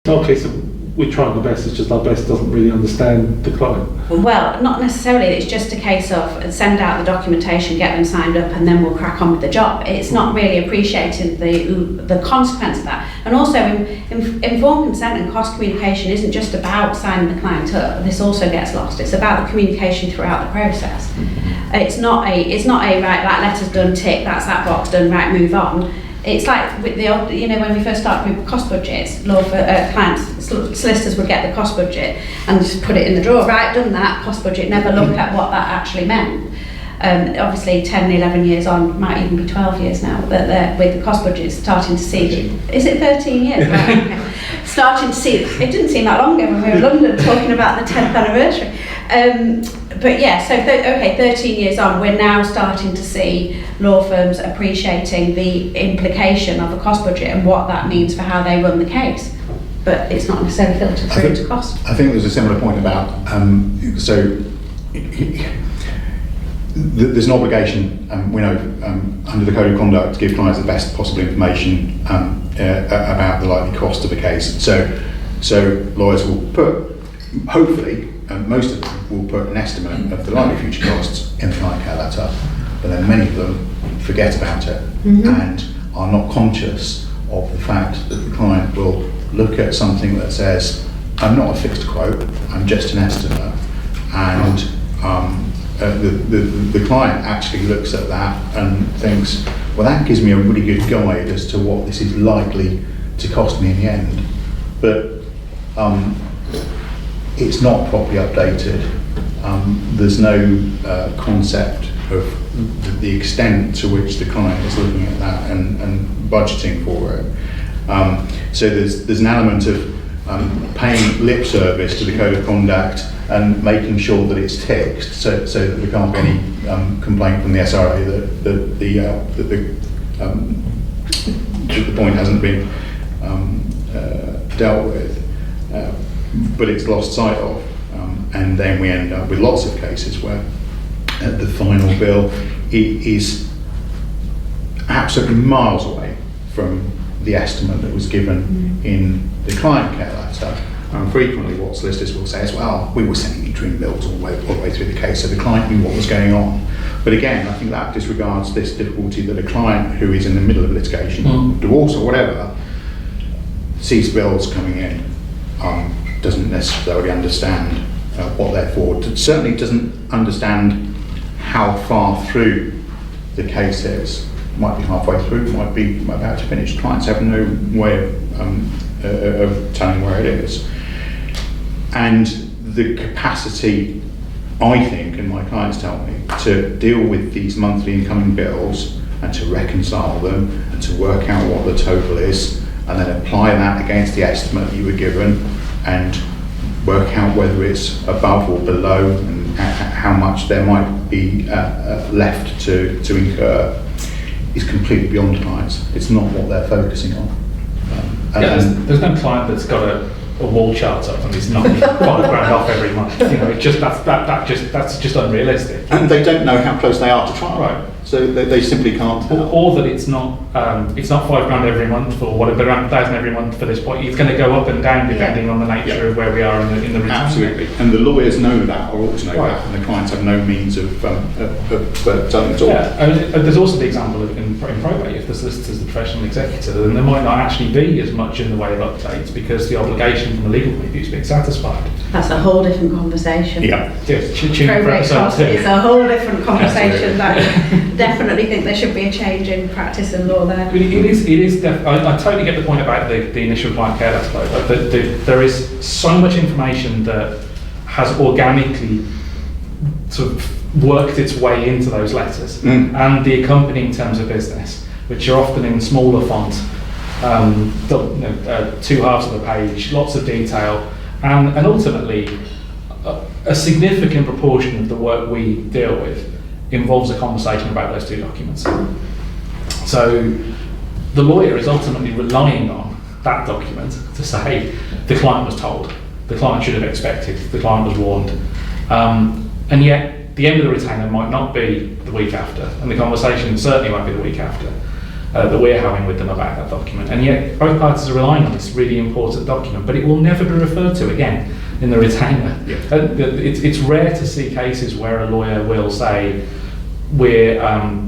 Okay, so we're trying our best, it's just our best doesn't really understand the client. Well, not necessarily. It's just a case of send out the documentation, get them signed up, and then we'll crack on with the job. It's not really appreciating the consequence of that. And also, informed consent and cost communication isn't just about signing the client up. This also gets lost. It's about the communication throughout the process. It's not a right, that letter's done, tick, that's that box done, right, move on. It's like with the old, when we first started with cost budgets, clients, solicitors would get the cost budget and just put it in the drawer, right, done that, cost budget, never look at what that actually meant. Obviously 10, 11 years on, might even be 12 years now, but with the cost budget starting to see, is it 13 years? Right. Starting to see, it didn't seem that long ago when we were in London talking about the 10th anniversary. But yeah, so 13 years on, we're now starting to see law firms appreciating the implication of a cost budget and what that means for how they run the case. But it's not necessarily filtered through into cost. I think there's a similar point about, there's an obligation, we know, under the Code of Conduct to give clients the best possible information about the likely cost of a case. So lawyers will put, hopefully, most of them will put an estimate of the likely future costs in the client care letter, but then many of them forget about it and are not conscious of the fact that the client will look at something that says, I'm not a fixed quote, I'm just an estimate, and the client actually looks at that and thinks, well, that gives me a really good guide as to what this is likely to cost me in the end. But it's not properly updated. There's no concept of the extent to which the client is looking at that and budgeting for it. So there's an element of paying lip service to the Code of Conduct and making sure that it's ticked, so that there can't be any complaint from the SRA that the point hasn't been dealt with. But it's lost sight of, and then we end up with lots of cases where the final bill is absolutely miles away from the estimate that was given in the client care letter. And frequently what solicitors will say is, well, we were sending interim bills all the way through the case, so the client knew what was going on. But again, I think that disregards this difficulty that a client who is in the middle of litigation, divorce or whatever, sees bills coming in, doesn't necessarily understand what they're for, certainly doesn't understand how far through the case is. Might be halfway through, might be about to finish. Clients have no way of telling where it is. And the capacity, I think, and my clients tell me, to deal with these monthly incoming bills and to reconcile them and to work out what the total is and then apply that against the estimate you were given and work out whether it's above or below and how much there might be left to incur, is completely beyond clients. It's not what they're focusing on. There's no client that's got a wall chart up and is knocking £5,000 off every month. It's just that's just unrealistic. And they don't know how close they are to trial. Right. So they simply can't. Or that it's not £5,000 every month or whatever, around 1,000 every month for this point. It's going to go up and down depending on the nature of where we are in the return. Absolutely. And the lawyers know that, or ought to know that, and the clients have no means of telling at all. Yeah, and there's also the example of in probate, if the solicitor's the professional executor, then there might not actually be as much in the way of updates because the obligation from a legal point of view is being satisfied. That's a whole different conversation. Yeah. Probate cost is a whole different conversation. That definitely think there should be a change in practice and law there. It is. I totally get the point about the initial client care letter flow, but there is so much information that has organically sort of worked its way into those letters and the accompanying terms of business, which are often in smaller font, 2 halves of the page, lots of detail, and ultimately a significant proportion of the work we deal with involves a conversation about those two documents. So the lawyer is ultimately relying on that document to say the client was told, the client should have expected, the client was warned, and yet the end of the retainer might not be the week after, and the conversation certainly won't be the week after. that we're having with them about that document. And yet both parties are relying on this really important document, but it will never be referred to again in the retainer. Yeah. It's rare to see cases where a lawyer will say, we're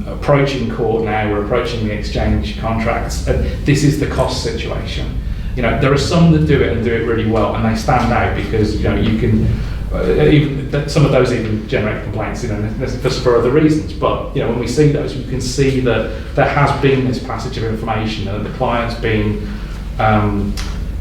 approaching court now, we're approaching the exchange contracts, this is the cost situation. You know, there are some that do it and do it really well, and they stand out because, you know, you can, even some of those even generate complaints, you know, just for other reasons. But, you know, when we see those, you can see that there has been this passage of information and the client's been,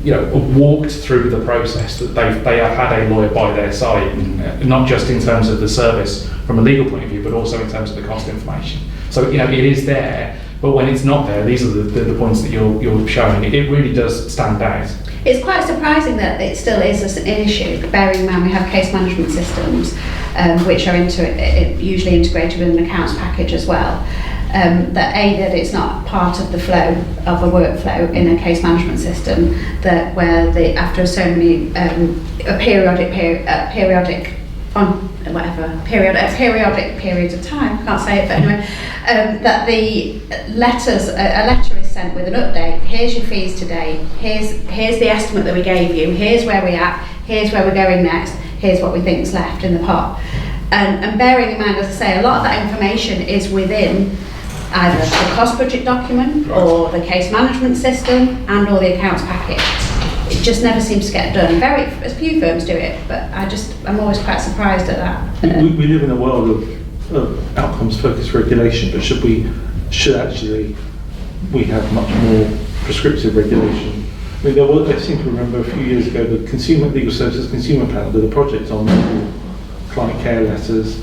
you know, walked through the process, that they have had a lawyer by their side, not just in terms of the service from a legal point of view, but also in terms of the cost information. So, you know, it is there, but when it's not there, these are the points that you're showing. It really does stand out. It's quite surprising that it still is an issue, bearing in mind we have case management systems, which are usually integrated with an accounts package as well. That it's not part of the flow of a workflow in a case management system, that where after so many periodic periods of time, can't say it, but anyway, that the a letter is sent with an update. Here's your fees today. Here's the estimate that we gave you. Here's where we're at. Here's where we're going next. Here's what we think's left in the pot. And bearing in mind, as I say, a lot of that information is within either the cost budget document or the case management system and or the accounts package. It just never seems to get done. A few firms do it, but I'm always quite surprised at that. We live in a world of outcomes-focused regulation, but should we have much more prescriptive regulation? I mean, I seem to remember a few years ago the Legal Services Consumer Panel did a project on client care letters.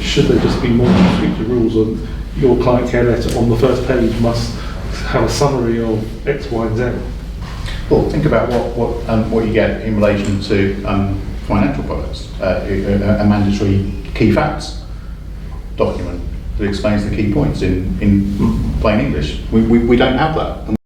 Should there just be more prescriptive rules on your client care letter on the first page must have a summary of X, Y, and Z? Well, think about what you get in relation to financial products. A mandatory key facts document that explains the key points in plain English. We don't have that.